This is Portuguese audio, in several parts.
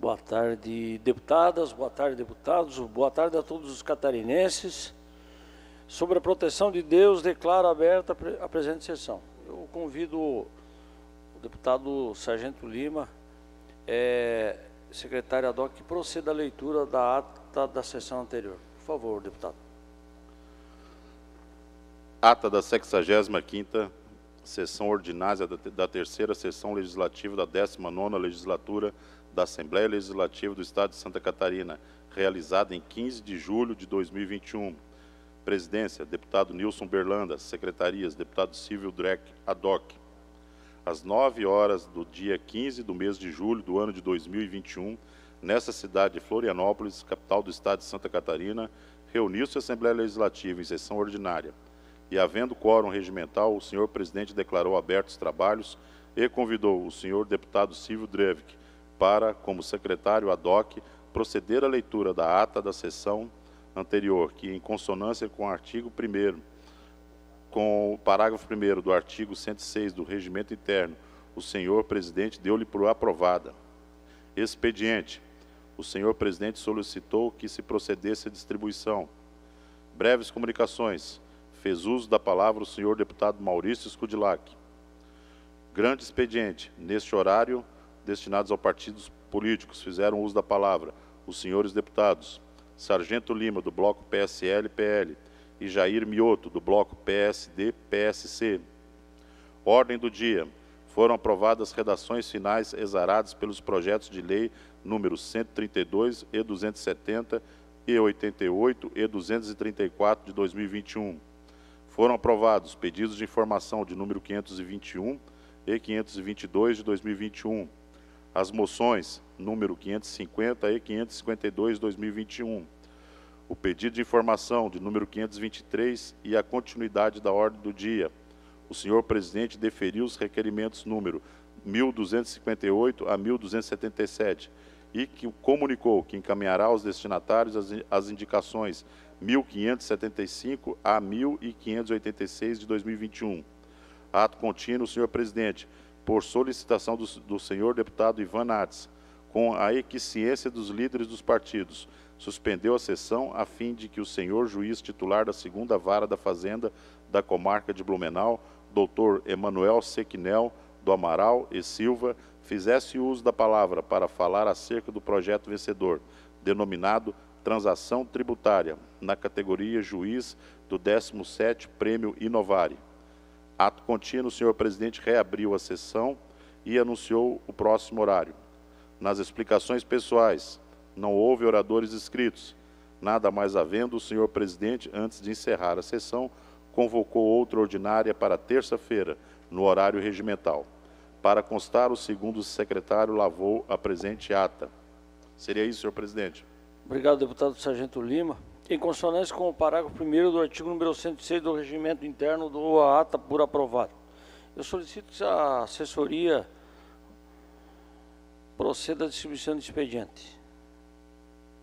Boa tarde, deputadas, boa tarde, deputados, boa tarde a todos os catarinenses. Sobre a proteção de Deus, declaro aberta a presente sessão. Eu convido o deputado Sargento Lima, secretário ad hoc, que proceda a leitura da ata da sessão anterior. Por favor, deputado. Ata da 65ª sessão ordinária da terceira sessão legislativa da 19ª legislatura da Assembleia Legislativa do Estado de Santa Catarina, realizada em 15 de julho de 2021. Presidência, deputado Nilson Berlanda. Secretarias, deputado Silvio Dreck, ad hoc. Às 9 horas do dia 15 do mês de julho do ano de 2021, nessa cidade de Florianópolis, capital do Estado de Santa Catarina, reuniu-se a Assembleia Legislativa em sessão ordinária. E, havendo quórum regimental, o senhor presidente declarou abertos os trabalhos e convidou o senhor deputado Silvio Dreck para, como secretário ad hoc, proceder à leitura da ata da sessão anterior, que, em consonância com o artigo 1º, com o parágrafo 1º do artigo 106 do Regimento Interno, o senhor presidente deu-lhe por aprovada. Expediente. O senhor presidente solicitou que se procedesse à distribuição. Breves comunicações. Fez uso da palavra o senhor deputado Maurício Skudilac. Grande expediente. Neste horário, destinados aos partidos políticos, fizeram uso da palavra os senhores deputados Sargento Lima, do bloco PSL-PL, e Jair Mioto, do bloco PSD-PSC. Ordem do dia. Foram aprovadas redações finais exaradas pelos projetos de lei números 132 e 270 e 88 e 234 de 2021. Foram aprovados pedidos de informação de número 521 e 522 de 2021. As moções número 550 e 552 de 2021. O pedido de informação de número 523 e a continuidade da ordem do dia. O senhor presidente deferiu os requerimentos número 1258 a 1277 e que comunicou que encaminhará aos destinatários as indicações 1575 a 1586 de 2021. Ato contínuo, senhor presidente, por solicitação do senhor deputado Ivan Nats, com a equiescência dos líderes dos partidos, suspendeu a sessão a fim de que o senhor juiz titular da 2ª Vara da Fazenda da comarca de Blumenau, doutor Emanuel Sequinel do Amaral e Silva, fizesse uso da palavra para falar acerca do projeto vencedor, denominado Transação Tributária, na categoria Juiz do 17º Prêmio Inovare. Ato contínuo, o senhor presidente reabriu a sessão e anunciou o próximo horário. Nas explicações pessoais, não houve oradores inscritos. Nada mais havendo, o senhor presidente, antes de encerrar a sessão, convocou outra ordinária para terça-feira, no horário regimental. Para constar, o segundo secretário lavou a presente ata. Seria isso, senhor presidente. Obrigado, deputado Sargento Lima. Em consonância com o parágrafo 1º do artigo número 106 do Regimento Interno, dou a ata por aprovado. Eu solicito que a assessoria proceda à distribuição de expediente.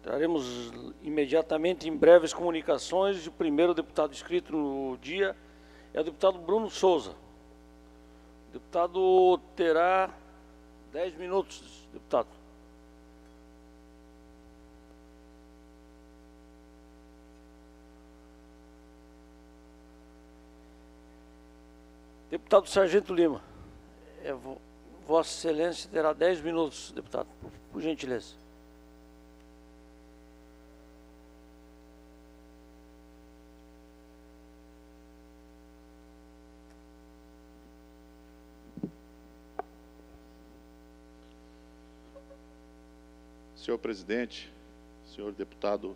Traremos imediatamente em breves comunicações. O primeiro deputado inscrito no dia é o deputado Bruno Souza. O deputado terá 10 minutos, deputado. Deputado Sargento Lima, Vossa Excelência terá 10 minutos, deputado, por gentileza. Senhor presidente, senhor deputado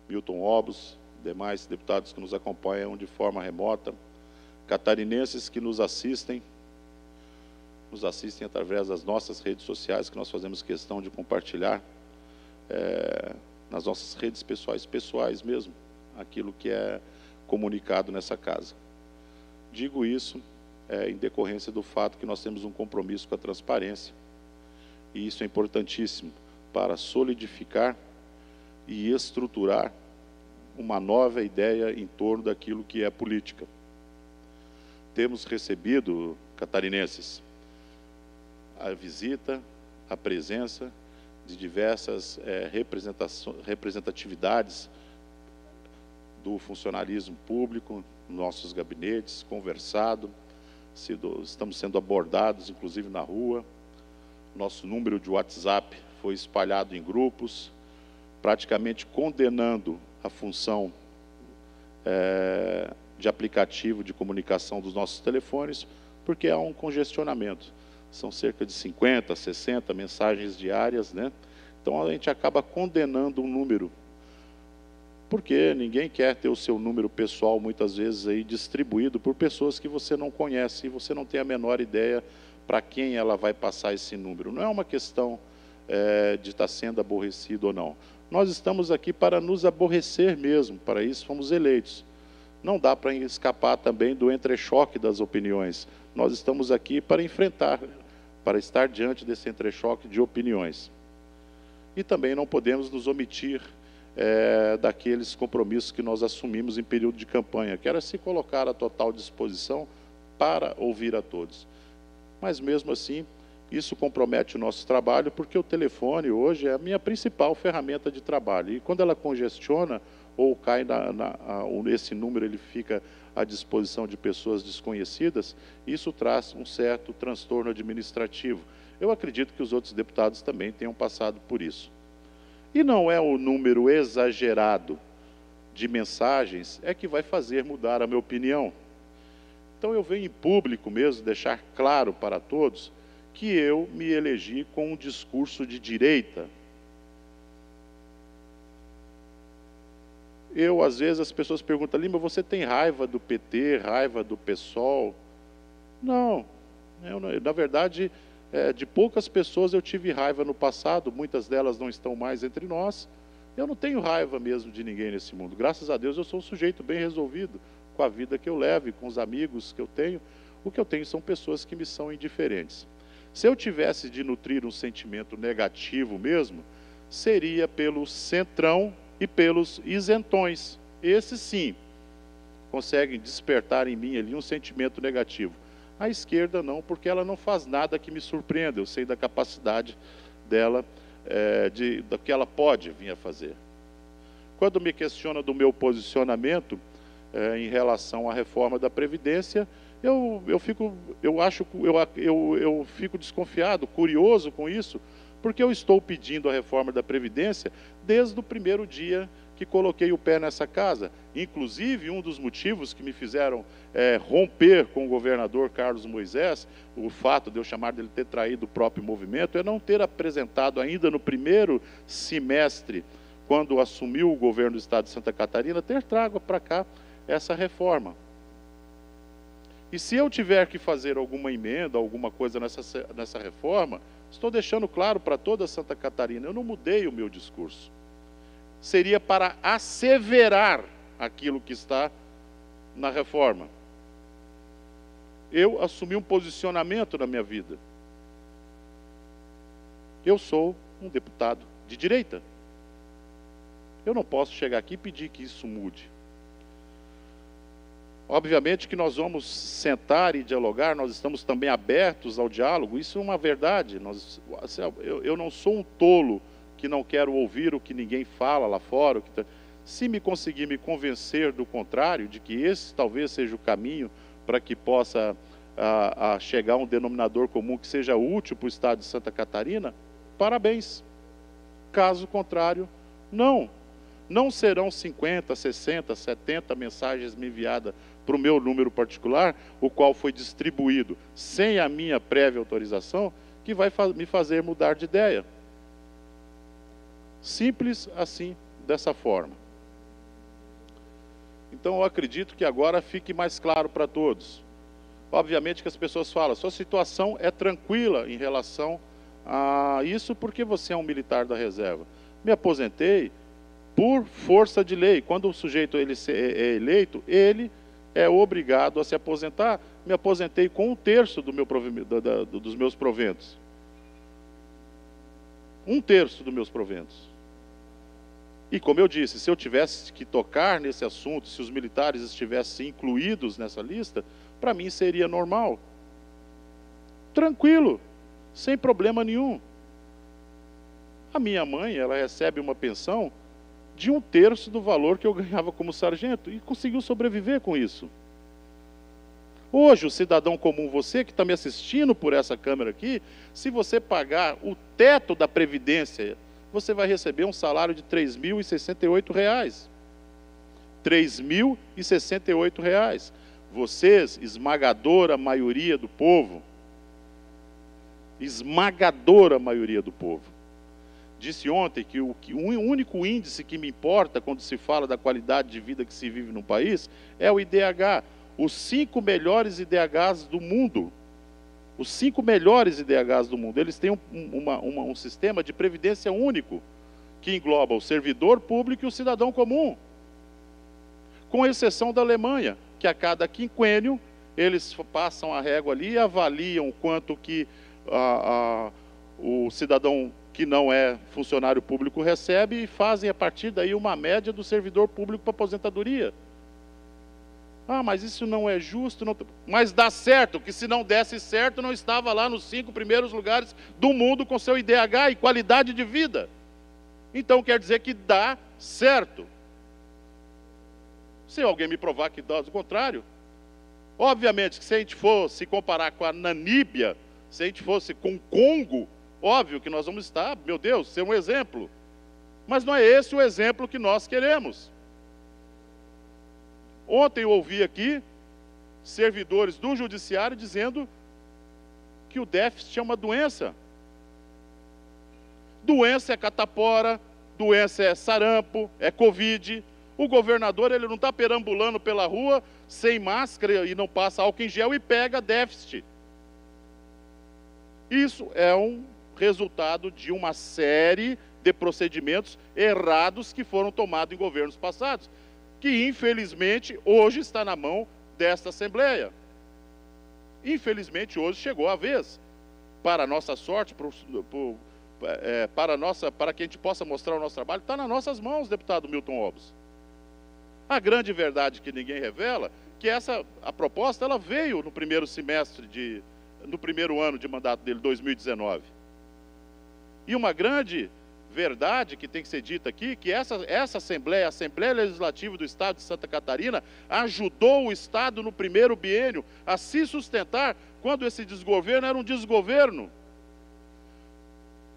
Milton Obos, demais deputados que nos acompanham de forma remota, catarinenses que nos assistem através das nossas redes sociais, que nós fazemos questão de compartilhar nas nossas redes pessoais mesmo, aquilo que é comunicado nessa casa. Digo isso em decorrência do fato que nós temos um compromisso com a transparência, e isso é importantíssimo para solidificar e estruturar uma nova ideia em torno daquilo que é política. Temos recebido, catarinenses, a visita, a presença de diversas representatividades do funcionalismo público, nossos gabinetes, conversado, estamos sendo abordados, inclusive na rua. Nosso número de WhatsApp foi espalhado em grupos, praticamente condenando a função de aplicativo de comunicação dos nossos telefones, porque há um congestionamento. São cerca de 50, 60 mensagens diárias, né? Então a gente acaba condenando um número, porque ninguém quer ter o seu número pessoal, muitas vezes, aí distribuído por pessoas que você não conhece, e você não tem a menor ideia para quem ela vai passar esse número. Não é uma questão de estar sendo aborrecido ou não. Nós estamos aqui para nos aborrecer mesmo, para isso fomos eleitos. Não dá para escapar também do entrechoque das opiniões. Nós estamos aqui para enfrentar, para estar diante desse entrechoque de opiniões. E também não podemos nos omitir daqueles compromissos que nós assumimos em período de campanha, que era se colocar à total disposição para ouvir a todos. Mas mesmo assim, isso compromete o nosso trabalho, porque o telefone hoje é a minha principal ferramenta de trabalho. E quando ela congestiona, ou cai esse número, ele fica à disposição de pessoas desconhecidas, isso traz um certo transtorno administrativo. Eu acredito que os outros deputados também tenham passado por isso. E não é o número exagerado de mensagens que vai fazer mudar a minha opinião. Então eu venho em público mesmo deixar claro para todos que eu me elegi com um discurso de direita. Às vezes as pessoas perguntam, Lima, você tem raiva do PT, raiva do PSOL? Não, na verdade, de poucas pessoas eu tive raiva no passado, muitas delas não estão mais entre nós. Eu não tenho raiva mesmo de ninguém nesse mundo. Graças a Deus eu sou um sujeito bem resolvido com a vida que eu levo e com os amigos que eu tenho. O que eu tenho são pessoas que me são indiferentes. Se eu tivesse de nutrir um sentimento negativo mesmo, seria pelo centrão e pelos isentões. Esses sim, conseguem despertar em mim ali um sentimento negativo. A esquerda não, porque ela não faz nada que me surpreenda. Eu sei da capacidade dela, do que ela pode vir a fazer. Quando me questiona do meu posicionamento em relação à reforma da Previdência, eu fico desconfiado, curioso com isso, porque eu estou pedindo a reforma da Previdência desde o primeiro dia que coloquei o pé nessa casa. Inclusive, um dos motivos que me fizeram romper com o governador Carlos Moisés, o fato de eu chamar dele ter traído o próprio movimento, é não ter apresentado ainda no primeiro semestre, quando assumiu o governo do estado de Santa Catarina, ter trago para cá essa reforma. E se eu tiver que fazer alguma emenda, alguma coisa nessa reforma, estou deixando claro para toda Santa Catarina, eu não mudei o meu discurso. Seria para asseverar aquilo que está na reforma. Eu assumi um posicionamento na minha vida. Eu sou um deputado de direita. Eu não posso chegar aqui e pedir que isso mude. Obviamente que nós vamos sentar e dialogar, nós estamos também abertos ao diálogo, isso é uma verdade. Eu não sou um tolo que não quero ouvir o que ninguém fala lá fora. Se me conseguir me convencer do contrário, de que esse talvez seja o caminho para que possa chegar a um denominador comum que seja útil para o estado de Santa Catarina, parabéns. Caso contrário, não. Não serão 50, 60, 70 mensagens me enviadas para o meu número particular, o qual foi distribuído sem a minha prévia autorização, que vai me fazer mudar de ideia. Simples assim, dessa forma. Então eu acredito que agora fique mais claro para todos. Obviamente que as pessoas falam, sua situação é tranquila em relação a isso, porque você é um militar da reserva. Me aposentei por força de lei. Quando o sujeito é eleito, ele é obrigado a se aposentar. Me aposentei com 1/3 dos meus proventos. 1/3 dos meus proventos. E como eu disse, se eu tivesse que tocar nesse assunto, se os militares estivessem incluídos nessa lista, para mim seria normal. Tranquilo, sem problema nenhum. A minha mãe, ela recebe uma pensão de 1/3 do valor que eu ganhava como sargento e conseguiu sobreviver com isso. Hoje, o cidadão comum, você que está me assistindo por essa câmera aqui, se você pagar o teto da Previdência, você vai receber um salário de R$ 3.068. R$ 3.068. Vocês, esmagadora maioria do povo, esmagadora maioria do povo, disse ontem que o único índice que me importa quando se fala da qualidade de vida que se vive no país é o IDH. Os 5 melhores IDHs do mundo, os 5 melhores IDHs do mundo, eles têm um sistema de previdência único, que engloba o servidor público e o cidadão comum, com exceção da Alemanha, que a cada quinquênio eles passam a régua ali e avaliam quanto que o cidadão que não é funcionário público recebe e fazem a partir daí uma média do servidor público para aposentadoria. Ah, mas isso não é justo. Não... Mas dá certo, que se não desse certo, não estava lá nos 5 primeiros lugares do mundo com seu IDH e qualidade de vida. Então quer dizer que dá certo. Se alguém me provar que dá o contrário, obviamente que se a gente fosse comparar com a Namíbia, se a gente fosse com o Congo, óbvio que nós vamos estar, meu Deus, ser um exemplo. Mas não é esse o exemplo que nós queremos. Ontem eu ouvi aqui servidores do judiciário dizendo que o déficit é uma doença. Doença é catapora, doença é sarampo, é Covid. O governador, ele não está perambulando pela rua sem máscara e não passa álcool em gel e pega déficit. Isso é um resultado de uma série de procedimentos errados que foram tomados em governos passados, que infelizmente hoje está na mão desta Assembleia. Infelizmente hoje chegou a vez, para a nossa sorte, para que a gente possa mostrar o nosso trabalho, está nas nossas mãos, deputado Milton Obos. A grande verdade que ninguém revela, que a proposta ela veio no primeiro semestre, no primeiro ano de mandato dele, 2019. E uma grande verdade que tem que ser dita aqui, que essa Assembleia, a Assembleia Legislativa do Estado de Santa Catarina, ajudou o Estado no primeiro biênio a se sustentar quando esse desgoverno era um desgoverno.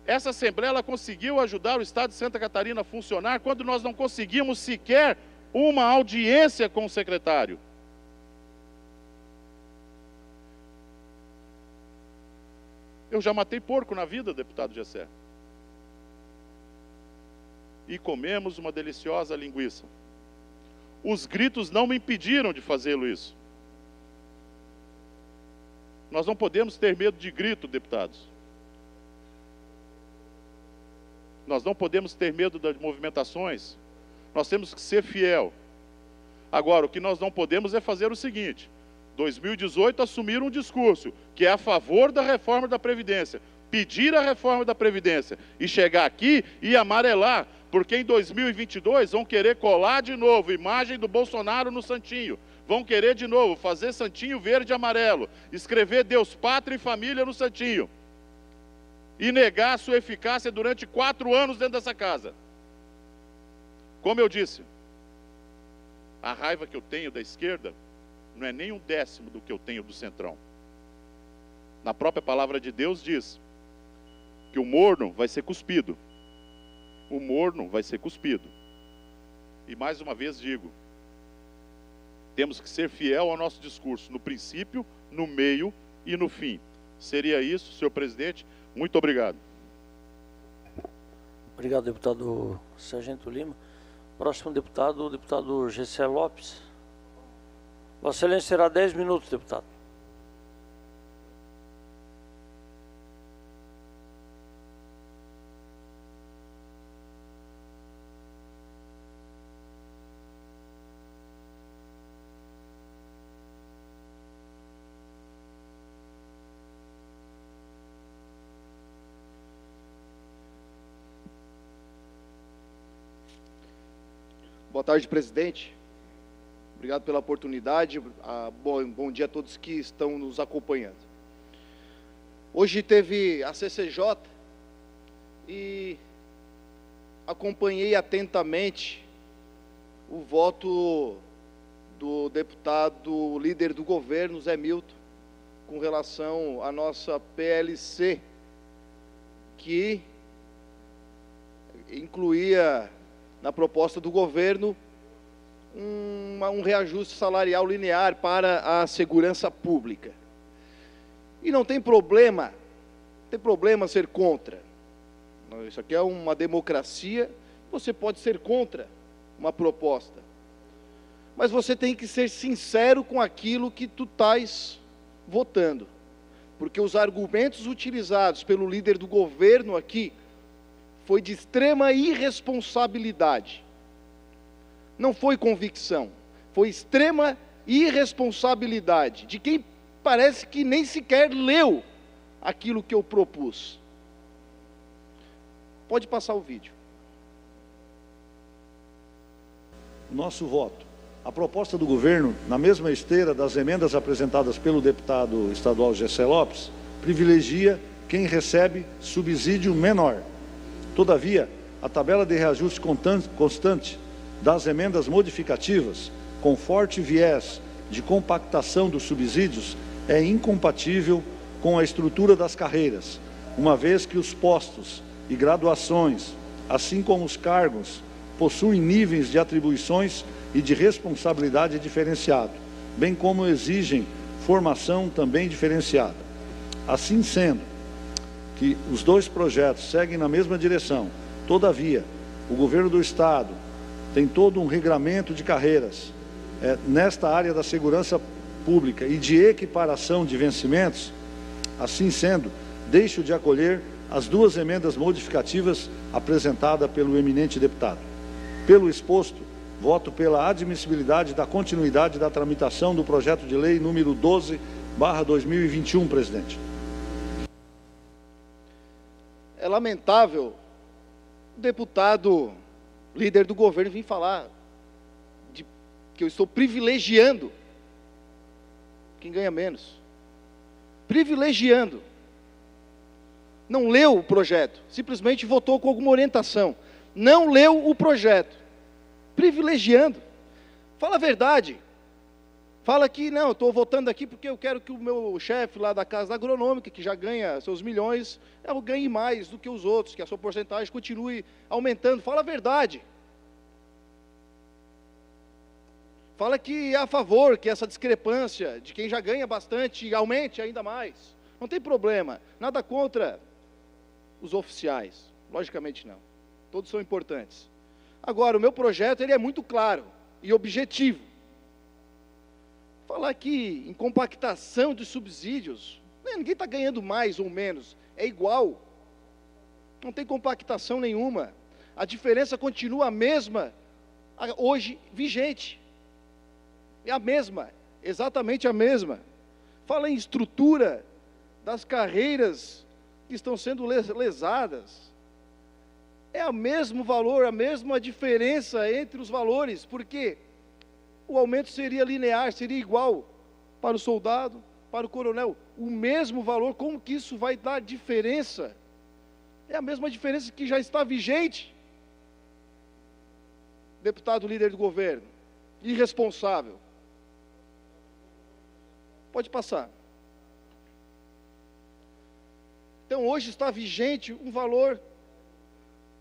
Essa Assembleia ela conseguiu ajudar o Estado de Santa Catarina a funcionar quando nós não conseguimos sequer uma audiência com o secretário. Eu já matei porco na vida, deputado Gessé. E comemos uma deliciosa linguiça. Os gritos não me impediram de fazê-lo isso. Nós não podemos ter medo de grito, deputados. Nós não podemos ter medo das movimentações. Nós temos que ser fiel. Agora, o que nós não podemos é fazer o seguinte: 2018 assumir um discurso que é a favor da reforma da Previdência, pedir a reforma da Previdência e chegar aqui e amarelar, porque em 2022 vão querer colar de novo imagem do Bolsonaro no santinho, vão querer de novo fazer santinho verde e amarelo, escrever Deus, Pátria e Família no santinho e negar a sua eficácia durante 4 anos dentro dessa casa. Como eu disse, a raiva que eu tenho da esquerda não é nem 1/10 do que eu tenho do centrão. Na própria palavra de Deus diz que o morno vai ser cuspido. O morno vai ser cuspido. E mais uma vez digo, temos que ser fiel ao nosso discurso, no princípio, no meio e no fim. Seria isso, senhor presidente. Muito obrigado. Obrigado, deputado Sargento Lima. Próximo deputado, o deputado Gessé Lopes. Vossa Excelência será 10 minutos, deputado. Boa tarde, presidente. Obrigado pela oportunidade. Bom dia a todos que estão nos acompanhando. Hoje teve a CCJ e acompanhei atentamente o voto do deputado líder do governo, Zé Milton, com relação à nossa PLC, que incluía na proposta do governo um reajuste salarial linear para a segurança pública. E não tem problema ser contra. Isso aqui é uma democracia, você pode ser contra uma proposta. Mas você tem que ser sincero com aquilo que tu estás votando. Porque os argumentos utilizados pelo líder do governo aqui foi de extrema irresponsabilidade. Não foi convicção, foi extrema irresponsabilidade de quem parece que nem sequer leu aquilo que eu propus. Pode passar o vídeo. Nosso voto. A proposta do governo, na mesma esteira das emendas apresentadas pelo deputado estadual Gessé Lopes, privilegia quem recebe subsídio menor. Todavia, a tabela de reajuste constante das emendas modificativas, com forte viés de compactação dos subsídios, é incompatível com a estrutura das carreiras, uma vez que os postos e graduações, assim como os cargos, possuem níveis de atribuições e de responsabilidade diferenciado, bem como exigem formação também diferenciada. Assim sendo, que os dois projetos seguem na mesma direção, todavia, o governo do Estado tem todo um regramento de carreiras nesta área da segurança pública e de equiparação de vencimentos. Assim sendo, deixo de acolher as duas emendas modificativas apresentadas pelo eminente deputado. Pelo exposto, voto pela admissibilidade da continuidade da tramitação do projeto de lei número 12/2021, presidente. É lamentável o deputado líder do governo vir falar que eu estou privilegiando quem ganha menos. Privilegiando. Não leu o projeto, simplesmente votou com alguma orientação. Não leu o projeto. Privilegiando. Fala a verdade. Fala que, não, eu estou votando aqui porque eu quero que o meu chefe lá da Casa Agronômica, que já ganha seus milhões, eu ganhe mais do que os outros, que a sua porcentagem continue aumentando. Fala a verdade. Fala que é a favor que essa discrepância de quem já ganha bastante aumente ainda mais. Não tem problema. Nada contra os oficiais. Logicamente não. Todos são importantes. Agora, o meu projeto ele é muito claro e objetivo. Falar aqui em compactação de subsídios, ninguém está ganhando mais ou menos, é igual. Não tem compactação nenhuma. A diferença continua a mesma, hoje vigente. É a mesma, exatamente a mesma. Fala em estrutura das carreiras que estão sendo lesadas. É o mesmo valor, a mesma diferença entre os valores, porque o aumento seria linear, seria igual para o soldado, para o coronel. O mesmo valor, como que isso vai dar diferença? É a mesma diferença que já está vigente. Deputado líder do governo, irresponsável. Pode passar. Então, hoje está vigente um valor,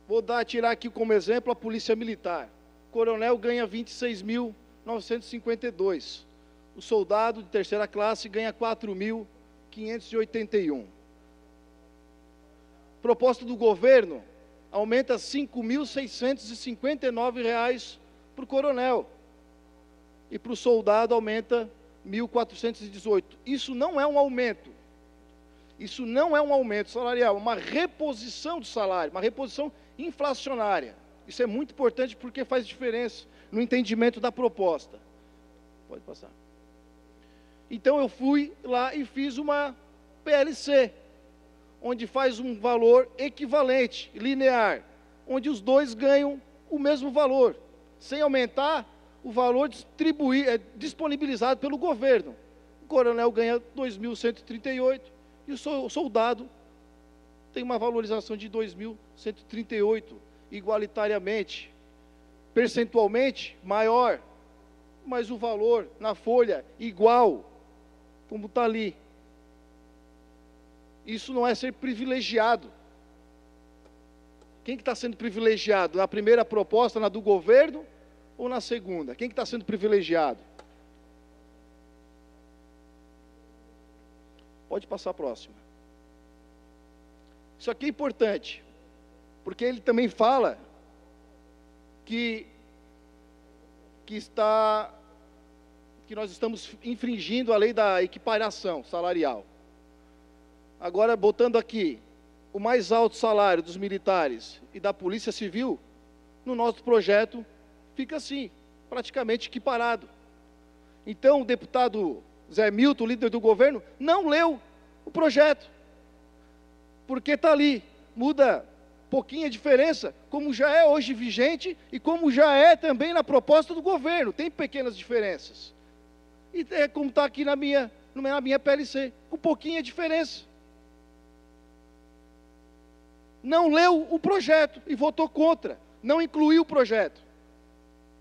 vou tirar aqui como exemplo a Polícia Militar. O coronel ganha 26.952. O soldado de terceira classe ganha 4.581. Proposta do governo aumenta R$ 5.659 para o coronel. E para o soldado aumenta 1.418. Isso não é um aumento. Isso não é um aumento salarial, é uma reposição do salário, uma reposição inflacionária. Isso é muito importante porque faz diferença no entendimento da proposta. Pode passar. Então eu fui lá e fiz uma PLC, onde faz um valor equivalente, linear, onde os dois ganham o mesmo valor, sem aumentar o valor disponibilizado pelo governo. O coronel ganha 2.138 e o soldado tem uma valorização de 2.138. igualitariamente, percentualmente maior, mas o valor na folha igual, como está ali. Isso não é ser privilegiado. Quem que está sendo privilegiado? Na primeira proposta, na do governo, ou na segunda? Quem que está sendo privilegiado? Pode passar a próxima. Isso aqui é importante, porque ele também fala que nós estamos infringindo a lei da equiparação salarial. Agora, botando aqui o mais alto salário dos militares e da Polícia Civil, no nosso projeto fica assim, praticamente equiparado. Então, o deputado Zé Milton, líder do governo, não leu o projeto, porque está ali, muda pouquinha diferença, como já é hoje vigente e como já é também na proposta do governo, tem pequenas diferenças. E é como está aqui na minha PLC, com pouquinha diferença. Não leu o projeto e votou contra, não incluiu o projeto,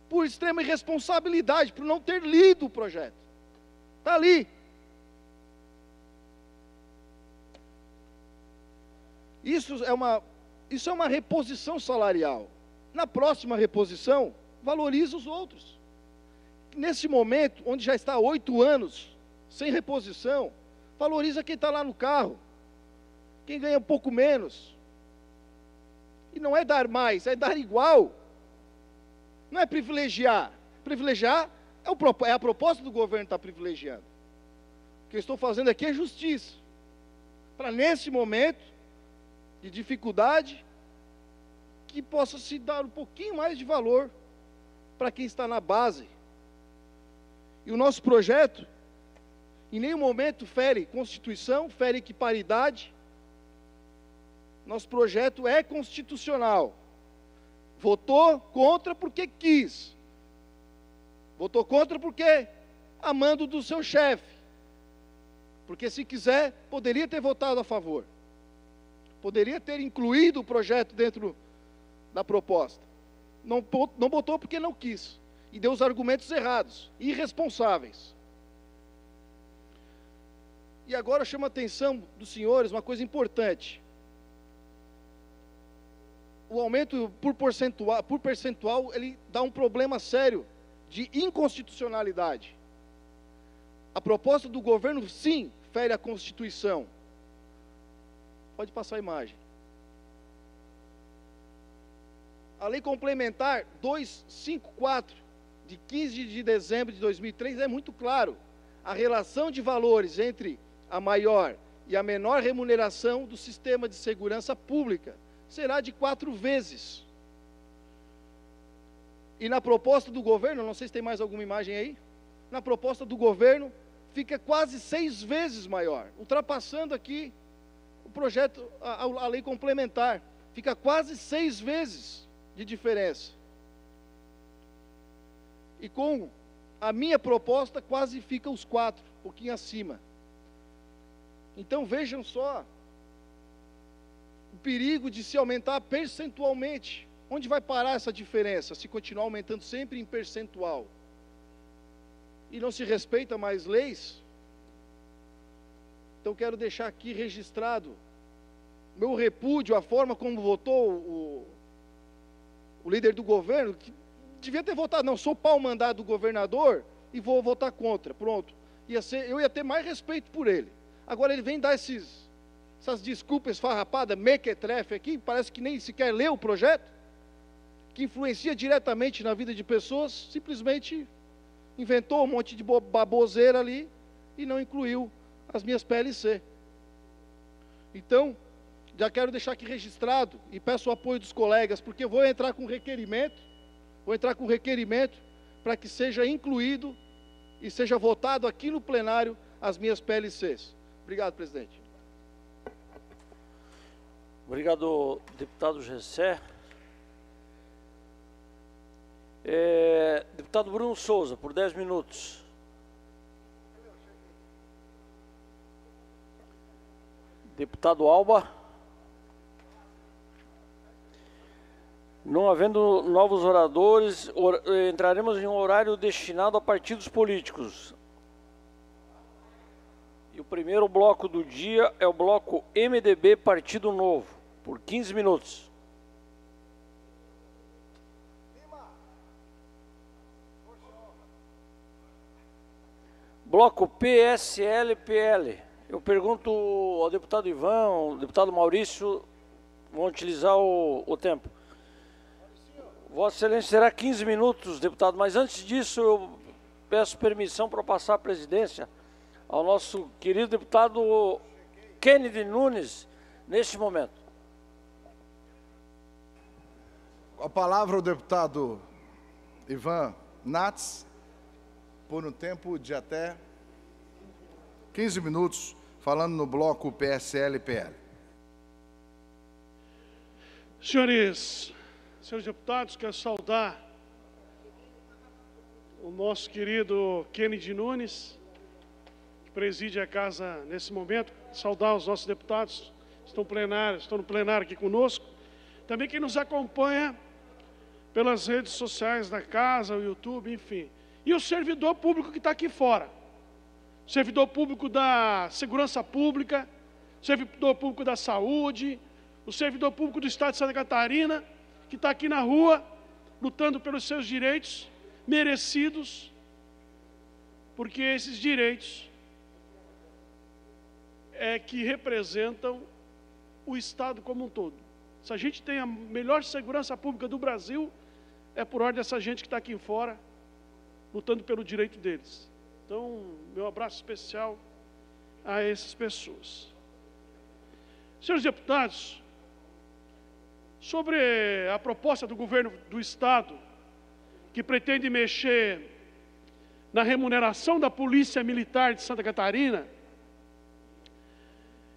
por extrema irresponsabilidade, por não ter lido o projeto. Está ali. Isso é uma reposição salarial. Na próxima reposição, valoriza os outros. Nesse momento, onde já está 8 anos sem reposição, valoriza quem está lá no carro, quem ganha um pouco menos. E não é dar mais, é dar igual. Não é privilegiar. Privilegiar é a proposta do governo estar privilegiando. O que eu estou fazendo aqui é justiça. Para nesse momento de dificuldade, que possa se dar um pouquinho mais de valor para quem está na base. E o nosso projeto, em nenhum momento fere Constituição, fere equiparidade. Nosso projeto é constitucional. Votou contra porque quis. Votou contra porque amando do seu chefe. Porque se quiser, poderia ter votado a favor. Poderia ter incluído o projeto dentro da proposta. Não botou porque não quis. E deu os argumentos errados, irresponsáveis. E agora chama a atenção dos senhores uma coisa importante. O aumento por percentual, ele dá um problema sério de inconstitucionalidade. A proposta do governo, sim, fere a Constituição. Pode passar a imagem. A lei complementar 254, de 15 de dezembro de 2003, é muito claro. A relação de valores entre a maior e a menor remuneração do sistema de segurança pública será de 4 vezes. E na proposta do governo, não sei se tem mais alguma imagem aí, na proposta do governo fica quase 6 vezes maior, ultrapassando aqui o projeto, a lei complementar, fica quase 6 vezes de diferença. E com a minha proposta quase fica os 4, um pouquinho acima. Então vejam só o perigo de se aumentar percentualmente. Onde vai parar essa diferença, se continuar aumentando sempre em percentual? E não se respeita mais leis? Então quero deixar aqui registrado meu repúdio à forma como votou o líder do governo, que devia ter votado, não, sou pau-mandado do governador e vou votar contra, pronto. Eu ia ter mais respeito por ele. Agora ele vem dar essas desculpas farrapadas, mequetrefe aqui, parece que nem sequer leu o projeto, que influencia diretamente na vida de pessoas, simplesmente inventou um monte de baboseira ali e não incluiu as minhas PLC. Então, já quero deixar aqui registrado e peço o apoio dos colegas, porque eu vou entrar com requerimento para que seja incluído e seja votado aqui no plenário as minhas PLCs. Obrigado, presidente. Obrigado, deputado Gessé. Deputado Bruno Souza, por 10 minutos. Deputado Alba. Não havendo novos oradores, entraremos em um horário destinado a partidos políticos. E o primeiro bloco do dia é o bloco MDB Partido Novo, por 15 minutos. Bloco PSL-PL. Eu pergunto ao deputado Ivan, ao deputado Maurício, vão utilizar o tempo. Vossa Excelência terá 15 minutos, deputado, mas antes disso eu peço permissão para passar a presidência ao nosso querido deputado Kennedy Nunes, neste momento. A palavra ao deputado Ivan Nats, por um tempo de até 15 minutos, falando no bloco PSL-PL. Senhores deputados, quero saudar o nosso querido Kennedy Nunes, que preside a casa nesse momento, saudar os nossos deputados que estão no plenário aqui conosco, também quem nos acompanha pelas redes sociais da casa, o YouTube, enfim, e o servidor público que está aqui fora, o servidor público da segurança pública, o servidor público da saúde, o servidor público do Estado de Santa Catarina, que está aqui na rua, lutando pelos seus direitos merecidos, porque esses direitos é que representam o Estado como um todo. Se a gente tem a melhor segurança pública do Brasil, é por ordem dessa gente que está aqui fora, lutando pelo direito deles. Então, meu abraço especial a essas pessoas. Senhores deputados, sobre a proposta do governo do Estado, que pretende mexer na remuneração da Polícia Militar de Santa Catarina,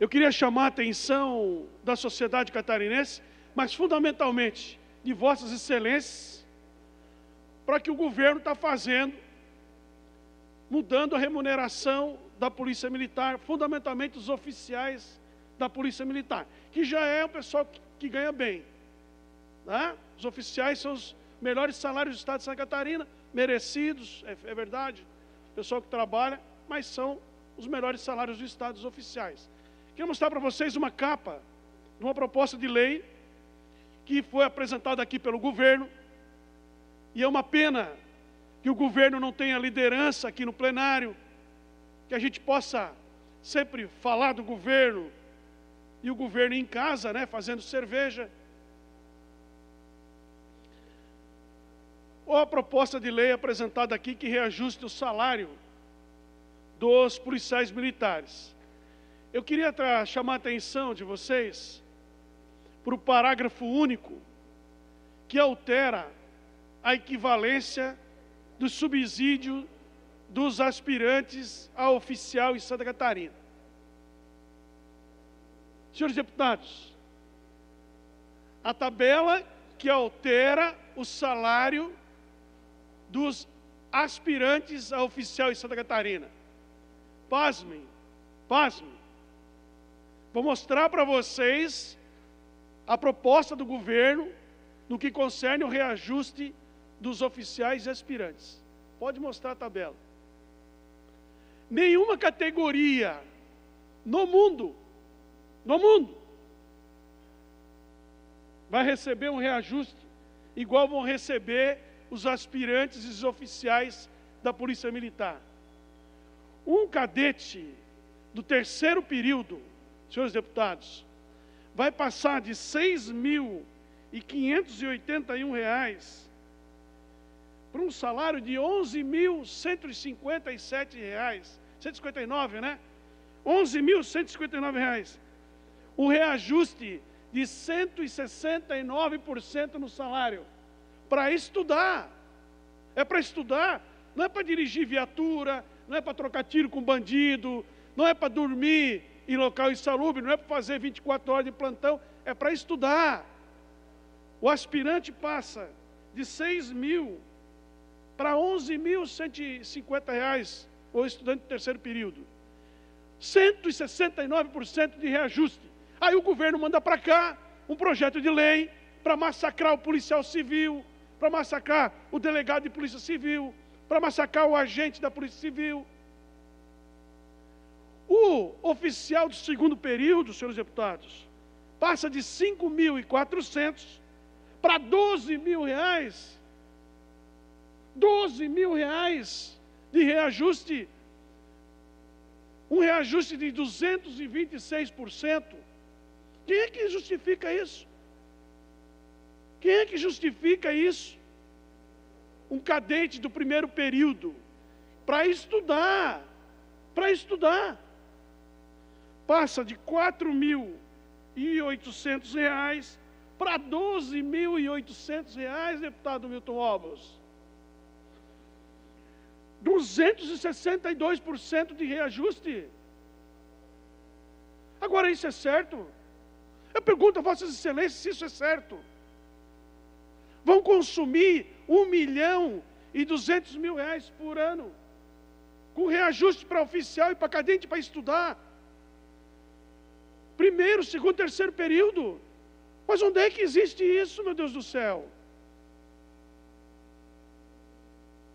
eu queria chamar a atenção da sociedade catarinense, mas fundamentalmente de Vossas Excelências, para que o governo está fazendo, mudando a remuneração da Polícia Militar, fundamentalmente os oficiais da Polícia Militar, que já é um pessoal que ganha bem. Né? Os oficiais são os melhores salários do Estado de Santa Catarina, merecidos, é verdade, o pessoal que trabalha, mas são os melhores salários do Estado, os oficiais. Quero mostrar para vocês uma capa de uma proposta de lei que foi apresentada aqui pelo governo, e é uma pena que o governo não tenha liderança aqui no plenário, que a gente possa sempre falar do governo, e o governo em casa, né, fazendo cerveja. Ou a proposta de lei apresentada aqui que reajuste o salário dos policiais militares. Eu queria chamar a atenção de vocês para o parágrafo único que altera a equivalência do subsídio dos aspirantes a oficial em Santa Catarina. Senhores deputados, a tabela que altera o salário dos aspirantes a oficial em Santa Catarina. Pasmem, pasmem. Vou mostrar para vocês a proposta do governo no que concerne o reajuste dos oficiais e aspirantes. Pode mostrar a tabela. Nenhuma categoria no mundo, vai receber um reajuste igual vão receber os aspirantes e os oficiais da Polícia Militar. Um cadete do terceiro período, senhores deputados, vai passar de R$ 6.581 para um salário de R$ 11.157, 159, né? R$ 11.159. Um reajuste de 169% no salário. Para estudar. É para estudar. Não é para dirigir viatura, não é para trocar tiro com bandido, não é para dormir em local insalubre, não é para fazer 24 horas de plantão, é para estudar. O aspirante passa de 6.000 para R$ 11.150, o estudante do terceiro período. 169% de reajuste. Aí o governo manda para cá um projeto de lei para massacrar o policial civil, para massacrar o delegado de polícia civil, para massacrar o agente da polícia civil. O oficial do segundo período, senhores deputados, passa de 5.400 para 12 mil reais. 12 mil reais de reajuste, um reajuste de 226%. Quem é que justifica isso? Quem é que justifica isso? Um cadete do primeiro período, para estudar, passa de R$ 4.800 para R$ 12.800, deputado Milton Obros. 262% de reajuste. Agora, isso é certo? Eu pergunto a Vossas Excelências se isso é certo. Vão consumir R$ 1.200.000 por ano, com reajuste para oficial e para cadete para estudar. Primeiro, segundo, terceiro período. Mas onde é que existe isso, meu Deus do céu?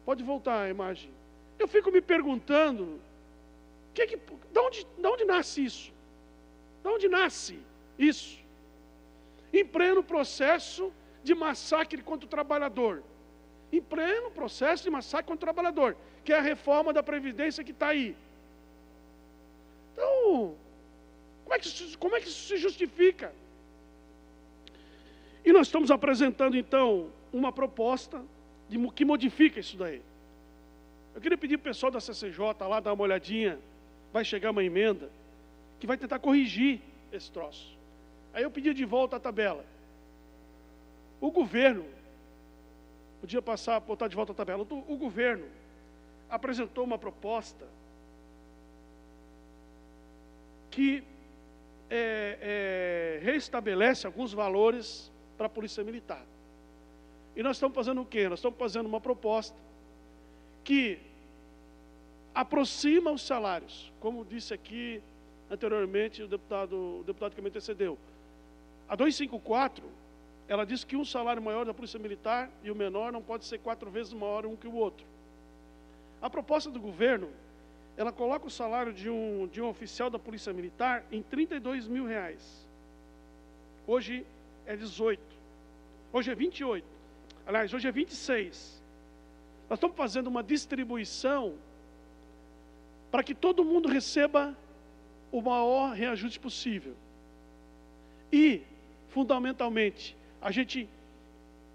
Pode voltar a imagem. Eu fico me perguntando, de onde nasce isso? De onde nasce isso? Em pleno processo de massacre contra o trabalhador. Em pleno processo de massacre contra o trabalhador, que é a reforma da Previdência que está aí. Então, como é que isso se justifica? E nós estamos apresentando, então, uma proposta que modifica isso daí. Eu queria pedir para o pessoal da CCJ lá dar uma olhadinha, vai chegar uma emenda, que vai tentar corrigir esse troço. Aí eu pedi de volta a tabela. O governo, podia botar de volta a tabela, o governo apresentou uma proposta que reestabelece alguns valores para a Polícia Militar. E nós estamos fazendo o quê? Nós estamos fazendo uma proposta que aproxima os salários, como disse aqui anteriormente o deputado que me antecedeu. A 254, ela diz que um salário maior da Polícia Militar e o menor não pode ser 4 vezes maior um que o outro. A proposta do governo, ela coloca o salário de um oficial da Polícia Militar em R$ 32 mil. Hoje é 18. Hoje é 28. Aliás, hoje é 26. Nós estamos fazendo uma distribuição para que todo mundo receba o maior reajuste possível. E, fundamentalmente, a gente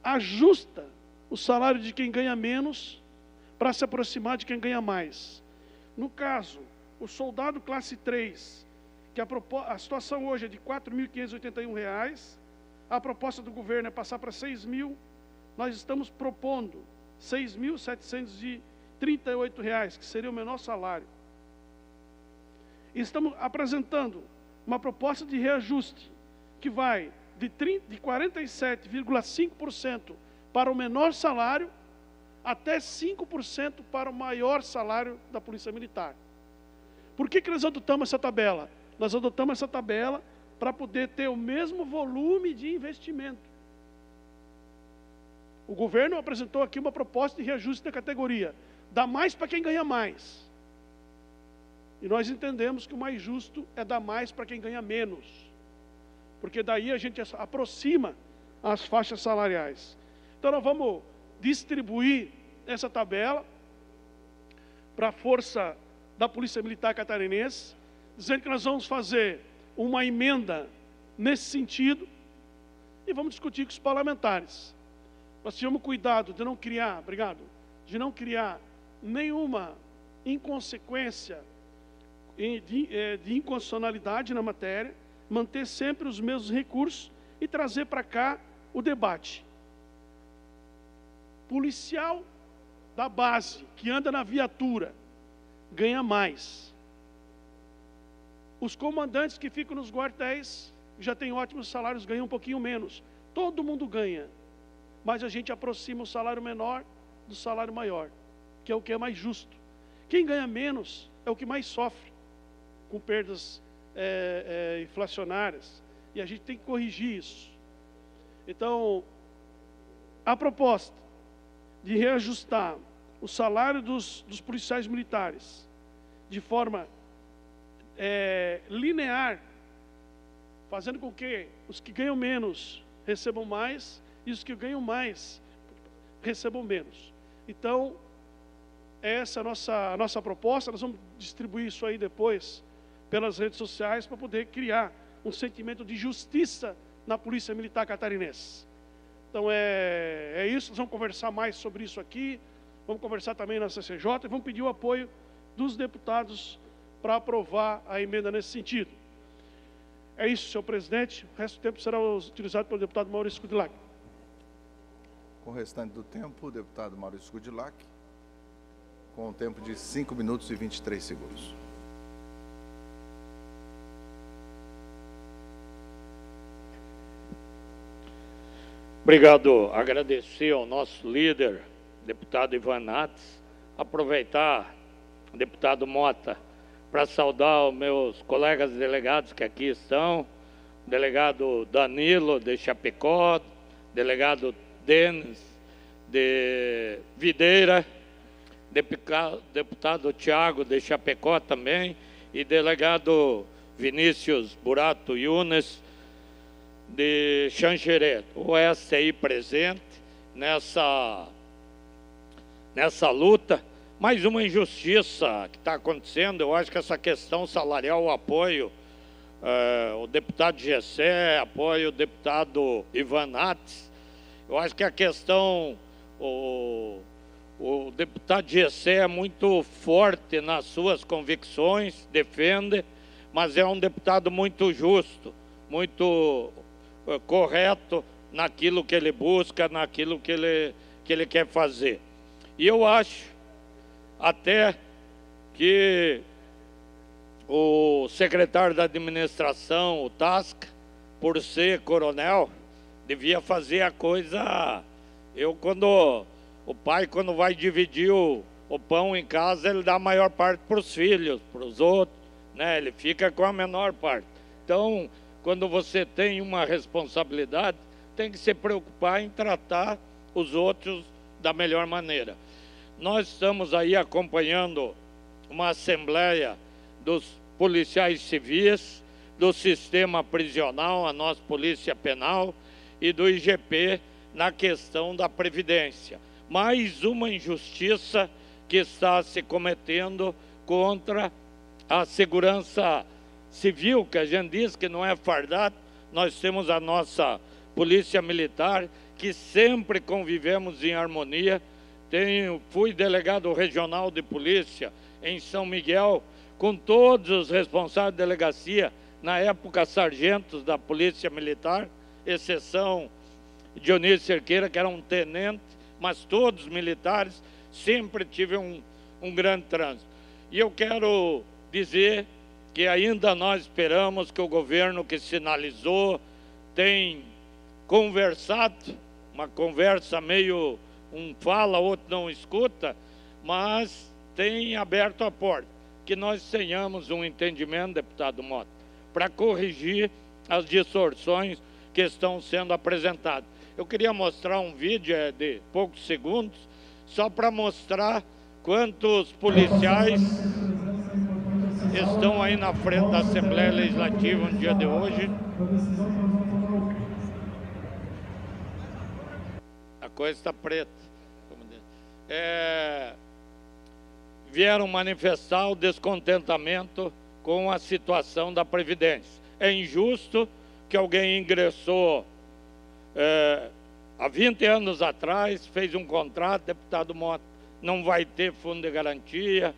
ajusta o salário de quem ganha menos para se aproximar de quem ganha mais. No caso, o soldado classe 3, que a situação hoje é de R$ 4.581, a proposta do governo é passar para 6 mil, nós estamos propondo R$ 6.738, que seria o menor salário. E estamos apresentando uma proposta de reajuste que vai de 47,5% para o menor salário até 5% para o maior salário da Polícia Militar. Por que nós adotamos essa tabela? Nós adotamos essa tabela para poder ter o mesmo volume de investimento. O governo apresentou aqui uma proposta de reajuste da categoria. Dá mais para quem ganha mais. E nós entendemos que o mais justo é dar mais para quem ganha menos. Porque daí a gente aproxima as faixas salariais. Então nós vamos distribuir essa tabela para a força da Polícia Militar Catarinense, dizendo que nós vamos fazer uma emenda nesse sentido e vamos discutir com os parlamentares. Nós tivemos cuidado de não criar, de não criar nenhuma inconsequência de inconstitucionalidade na matéria, manter sempre os mesmos recursos e trazer para cá o debate. Policial da base, que anda na viatura, ganha mais. Os comandantes que ficam nos quartéis, já têm ótimos salários, ganham um pouquinho menos. Todo mundo ganha, mas a gente aproxima o salário menor do salário maior, que é o que é mais justo. Quem ganha menos é o que mais sofre com perdas inflacionárias, e a gente tem que corrigir isso. Então, a proposta de reajustar o salário dos policiais militares de forma linear, fazendo com que os que ganham menos recebam mais e os que ganham mais recebam menos. Então, essa é a nossa proposta. Nós vamos distribuir isso aí depois pelas redes sociais para poder criar um sentimento de justiça na Polícia Militar Catarinense. Então, é isso. Nós vamos conversar mais sobre isso aqui. Vamos conversar também na CCJ e vamos pedir o apoio dos deputados para aprovar a emenda nesse sentido. É isso, senhor presidente. O resto do tempo será utilizado pelo deputado Maurício Kudilac. Com o restante do tempo, o deputado Maurício Kudilac, com o tempo de 5 minutos e 23 segundos. Obrigado. Agradecer ao nosso líder, deputado Ivan Nats, aproveitar, deputado Mota, para saudar os meus colegas delegados que aqui estão, delegado Danilo de Chapecó, delegado Denis de Videira, deputado Tiago de Chapecó também, e delegado Vinícius Burato Yunes de Xanxerê. O STI presente nessa luta. Mais uma injustiça que está acontecendo. Eu acho que essa questão salarial, o apoio, o deputado Gessé, apoio o deputado Ivan Nats. Eu acho que a questão, o deputado Gessé é muito forte nas suas convicções, defende, mas é um deputado muito justo, muito correto naquilo que ele busca, naquilo que ele quer fazer. E eu acho até que o secretário da administração, o Tasca, por ser coronel, devia fazer a coisa... O pai, quando vai dividir o pão em casa, ele dá a maior parte para os filhos, para os outros, né? Ele fica com a menor parte. Então, quando você tem uma responsabilidade, tem que se preocupar em tratar os outros da melhor maneira. Nós estamos aí acompanhando uma assembleia dos policiais civis, do sistema prisional, a nossa polícia penal e do IGP na questão da Previdência. Mais uma injustiça que está se cometendo contra a segurança civil, que a gente diz que não é fardado. Nós temos a nossa polícia militar, que sempre convivemos em harmonia. Fui delegado regional de polícia em São Miguel, com todos os responsáveis de delegacia, na época sargentos da polícia militar, exceção Dionísio Cerqueira, que era um tenente, mas todos militares. Sempre tive um grande trânsito. E eu quero dizer que ainda nós esperamos que o governo que sinalizou tem conversado, uma conversa meio um fala, outro não escuta, mas tem aberto a porta, que nós tenhamos um entendimento, deputado Mota, para corrigir as distorções que estão sendo apresentadas. Eu queria mostrar um vídeo de poucos segundos, só para mostrar quantos policiais estão aí na frente da Assembleia Legislativa no dia de hoje. A coisa está preta. Vieram manifestar o descontentamento com a situação da Previdência. É injusto que alguém ingressou há 20 anos atrás, fez um contrato, deputado Mota, não vai ter fundo de garantia,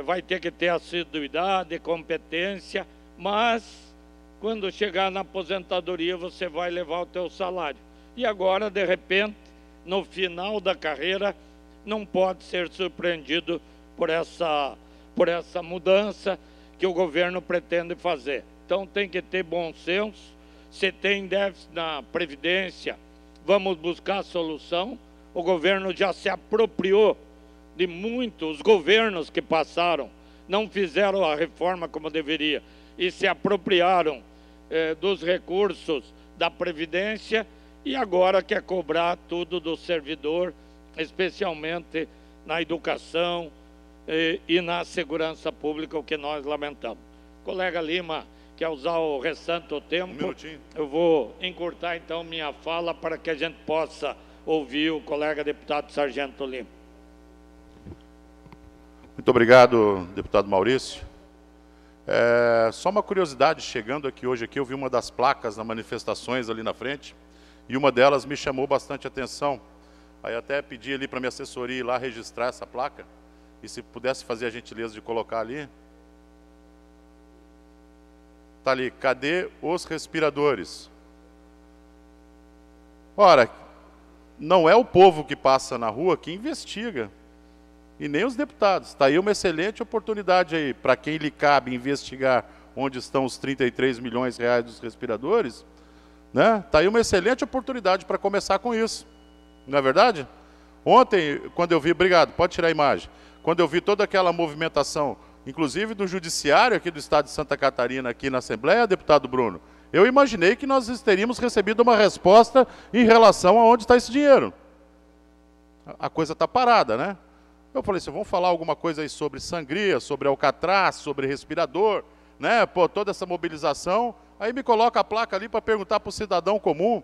vai ter que ter assiduidade, competência, mas quando chegar na aposentadoria você vai levar o teu salário. E agora, de repente, no final da carreira, não pode ser surpreendido por essa mudança que o governo pretende fazer. Então tem que ter bom senso. Se tem déficit na Previdência, vamos buscar a solução. O governo já se apropriou de muitos governos que passaram, não fizeram a reforma como deveria e se apropriaram dos recursos da Previdência, e agora quer cobrar tudo do servidor, especialmente na educação e na segurança pública, o que nós lamentamos. Colega Lima, quer usar o restante do tempo? Um minutinho. Eu vou encurtar então minha fala para que a gente possa ouvir o colega deputado Sargento Lima. Muito obrigado, deputado Maurício. Só uma curiosidade, chegando aqui hoje, eu vi uma das placas nas manifestações ali na frente, e uma delas me chamou bastante atenção. Aí até pedi ali para minha assessoria ir lá registrar essa placa, e se pudesse fazer a gentileza de colocar ali. Está ali, cadê os respiradores? Ora, não é o povo que passa na rua que investiga, e nem os deputados. Está aí uma excelente oportunidade aí, para quem lhe cabe investigar onde estão os 33 milhões de reais dos respiradores, né? Está aí uma excelente oportunidade para começar com isso. Não é verdade? Ontem, quando eu vi, obrigado, pode tirar a imagem, quando eu vi toda aquela movimentação, inclusive do judiciário aqui do estado de Santa Catarina, aqui na Assembleia, deputado Bruno, eu imaginei que nós teríamos recebido uma resposta em relação a onde está esse dinheiro. A coisa está parada, né? Eu falei assim, vamos falar alguma coisa aí sobre sangria, sobre alcatraz, sobre respirador, né? Pô, toda essa mobilização, aí me coloca a placa ali para perguntar para o cidadão comum.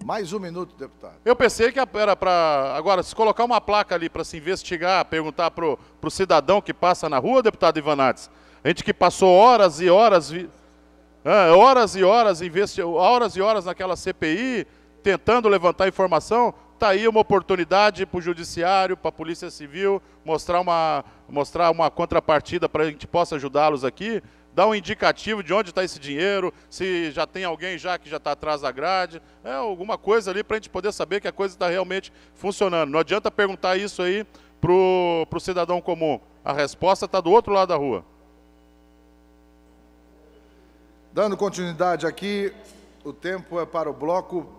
Mais um minuto, deputado. Eu pensei que era para... Agora, se colocar uma placa ali para se investigar, perguntar para o cidadão que passa na rua, deputado Ivanates, a gente que passou horas e horas, horas e horas naquela CPI, tentando levantar informação, está aí uma oportunidade para o Judiciário, para a Polícia Civil, mostrar uma contrapartida para a gente possa ajudá-los aqui, dar um indicativo de onde está esse dinheiro, se já tem alguém que já está atrás da grade, alguma coisa ali para a gente poder saber que a coisa está realmente funcionando. Não adianta perguntar isso aí para o cidadão comum. A resposta está do outro lado da rua. Dando continuidade aqui, o tempo é para o bloco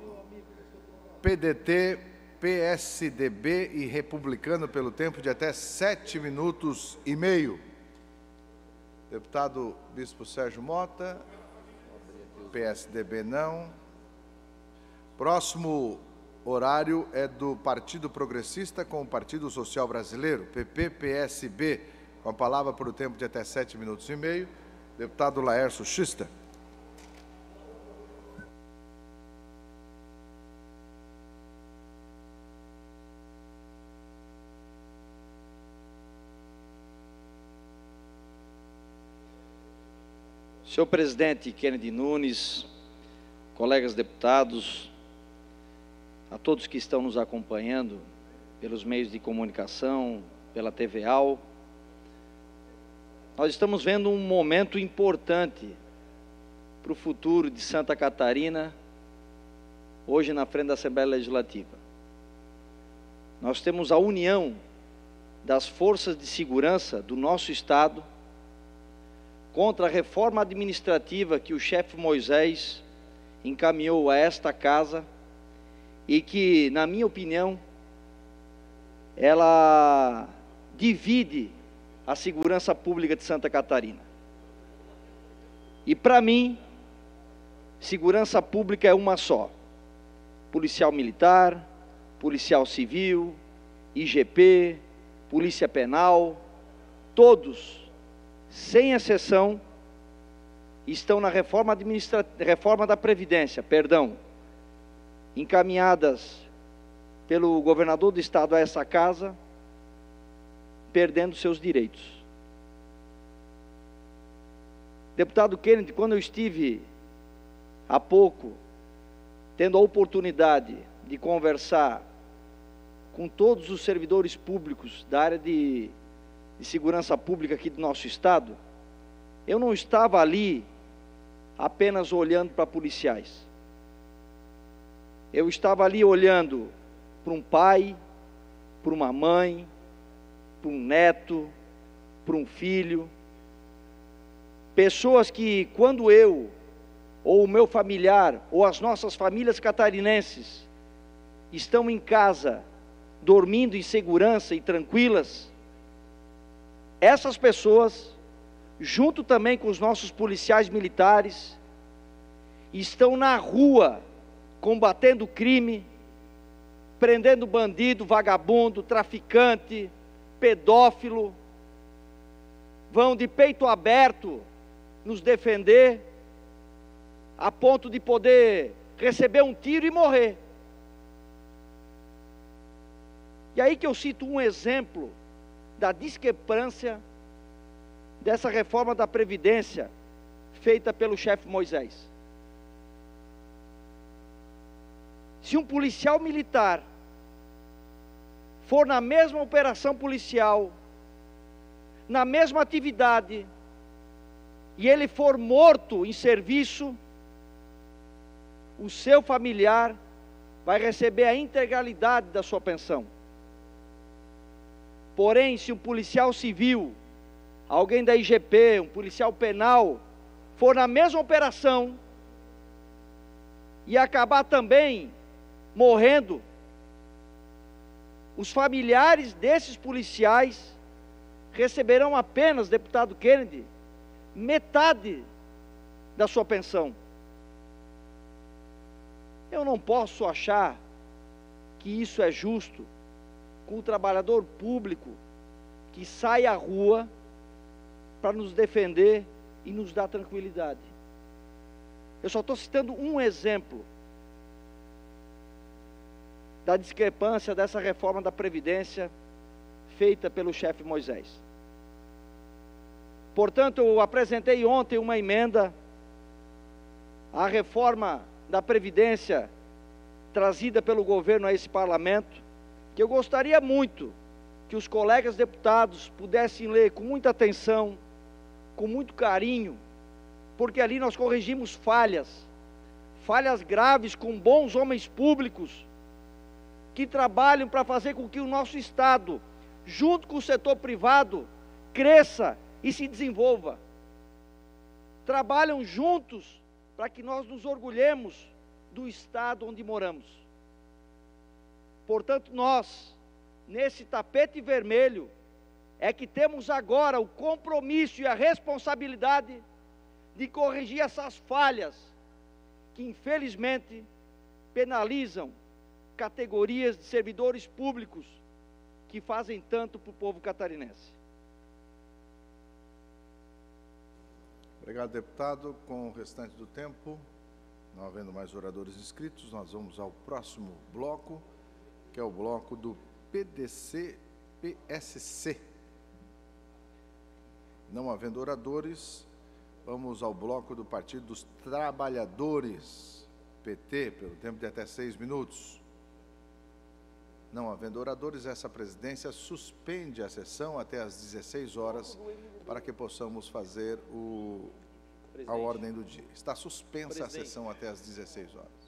PDT, PSDB e Republicano pelo tempo de até 7 minutos e meio. Deputado Bispo Sérgio Mota, PSDB não. Próximo horário é do Partido Progressista com o Partido Social Brasileiro, PP-PSB, com a palavra por o tempo de até 7 minutos e meio. Deputado Laércio Schista. Senhor presidente Kennedy Nunes, colegas deputados, a todos que estão nos acompanhando pelos meios de comunicação, pela TVAL, nós estamos vendo um momento importante para o futuro de Santa Catarina, hoje na frente da Assembleia Legislativa. Nós temos a união das forças de segurança do nosso Estado contra a reforma administrativa que o chefe Moisés encaminhou a esta casa e que, na minha opinião, ela divide a segurança pública de Santa Catarina. E, para mim, segurança pública é uma só: policial militar, policial civil, IGP, polícia penal, todos, sem exceção, estão na reforma da Previdência, encaminhadas pelo governador do estado a essa casa, perdendo seus direitos. Deputado Kennedy, quando eu estive há pouco tendo a oportunidade de conversar com todos os servidores públicos da área de segurança pública aqui do nosso estado, eu não estava ali apenas olhando para policiais. Eu estava ali olhando para um pai, para uma mãe, para um neto, para um filho. Pessoas que, quando eu, ou o meu familiar, ou as nossas famílias catarinenses, estão em casa, dormindo em segurança e tranquilas, essas pessoas, junto também com os nossos policiais militares, estão na rua combatendo o crime, prendendo bandido, vagabundo, traficante, pedófilo, vão de peito aberto nos defender, a ponto de poder receber um tiro e morrer. E aí que eu cito um exemplo da discrepância dessa reforma da Previdência feita pelo chefe Moisés. Se um policial militar for na mesma operação policial, na mesma atividade, e ele for morto em serviço, o seu familiar vai receber a integralidade da sua pensão. Porém, se um policial civil, alguém da IGP, um policial penal, for na mesma operação e acabar também morrendo, os familiares desses policiais receberão apenas, deputado Kennedy, metade da sua pensão. Eu não posso achar que isso é justo com o trabalhador público que sai à rua para nos defender e nos dar tranquilidade. Eu só estou citando um exemplo da discrepância dessa reforma da Previdência feita pelo chefe Moisés. Portanto, eu apresentei ontem uma emenda à reforma da Previdência trazida pelo governo a esse parlamento, que eu gostaria muito que os colegas deputados pudessem ler com muita atenção, com muito carinho, porque ali nós corrigimos falhas graves com bons homens públicos que trabalham para fazer com que o nosso Estado, junto com o setor privado, cresça e se desenvolva. Trabalham juntos para que nós nos orgulhemos do Estado onde moramos. Portanto, nós, nesse tapete vermelho, é que temos agora o compromisso e a responsabilidade de corrigir essas falhas que, infelizmente, penalizam categorias de servidores públicos que fazem tanto para o povo catarinense. Obrigado, deputado. Com o restante do tempo, não havendo mais oradores inscritos, nós vamos ao próximo bloco, que é o bloco do PDC-PSC. Não havendo oradores, vamos ao bloco do Partido dos Trabalhadores, PT, pelo tempo de até 6 minutos. Não havendo oradores, essa presidência suspende a sessão até às 16 horas para que possamos fazer a ordem do dia. Está suspensa a sessão até às 16 horas.